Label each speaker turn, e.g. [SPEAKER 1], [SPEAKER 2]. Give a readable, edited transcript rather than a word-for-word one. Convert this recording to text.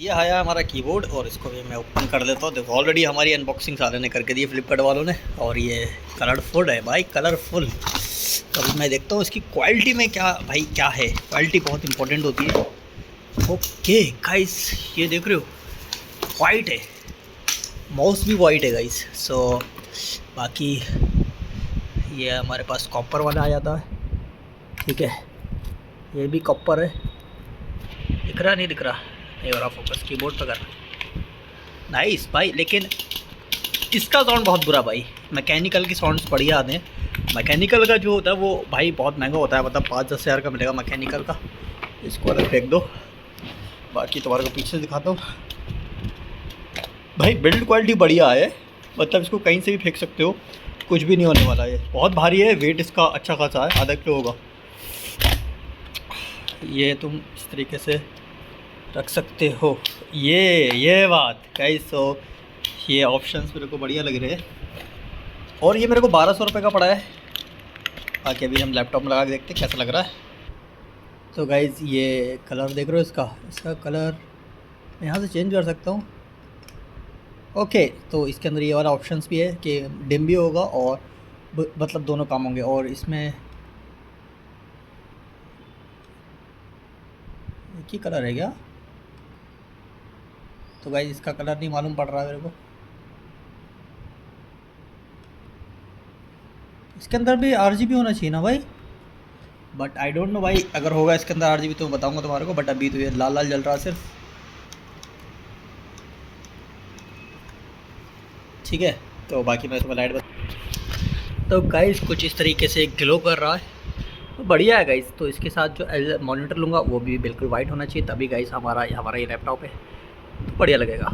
[SPEAKER 1] ये आया हमारा कीबोर्ड और इसको भी मैं ओपन कर देता हूँ। देखो ऑलरेडी हमारी अनबॉक्सिंग सारे ने करके दी फ्लिपकार्ट वालों ने, और ये कलरफुल है भाई, कलरफुल। तो अभी मैं देखता हूँ इसकी क्वालिटी में क्या भाई क्या है। क्वालिटी बहुत इंपॉर्टेंट होती है। ओके गाइस, ये देख रहे हो वाइट है, माउस भी वाइट है गाइस। सो बाकी ये हमारे पास कॉपर वाला आ जाता है, ठीक है। ये भी कॉपर है, दिख रहा नहीं दिख रहा, ये वाला फोकस कीबोर्ड पर कर। नाइस भाई, लेकिन इसका साउंड बहुत बुरा भाई। मैकेनिकल की साउंड्स बढ़िया आते हैं। मैकेनिकल का जो होता है वो भाई बहुत महंगा होता है, मतलब 5-10 हज़ार का मिलेगा मैकेनिकल का। इसको अलग फेंक दो। बाकी तुम्हारे को पीछे से दिखाता हूँ भाई, बिल्ड क्वालिटी बढ़िया है, मतलब इसको कहीं से भी फेंक सकते हो, कुछ भी नहीं होने वाला है। बहुत भारी है, वेट इसका अच्छा खासा है, आधा किलो होगा। ये तुम इस तरीके से रख सकते हो। ये बात गाइस। सो ये ऑप्शंस मेरे को बढ़िया लग रहे हैं, और ये मेरे को 1200 रुपये का पड़ा है। बाकी अभी हम लैपटॉप में लगा के देखते हैं कैसा लग रहा है। तो गाइस ये कलर देख रहे हो, इसका कलर मैं यहाँ से चेंज कर सकता हूँ। ओके, तो इसके अंदर ये वाला ऑप्शंस भी है कि डिम भी होगा और मतलब दोनों काम होंगे। और इसमें एक ही कलर है क्या? तो गाइस इसका कलर नहीं मालूम पड़ रहा है मेरे को। इसके अंदर भी RGB होना चाहिए ना भाई, बट आई डोंट नो भाई। अगर होगा इसके अंदर RGB तो मैं बताऊंगा तुम्हारे को, बट अभी तो ये लाल लाल जल रहा है सिर्फ, ठीक है। तो बाकी मैं तुम्हें लाइट तो गाइस कुछ इस तरीके से ग्लो कर रहा है, तो बढ़िया है गाइस। तो इसके साथ जो मॉनिटर लूँगा वो भी बिल्कुल वाइट होना चाहिए, तभी गाइस हमारा ये लैपटॉप है तो बढ़िया लगेगा।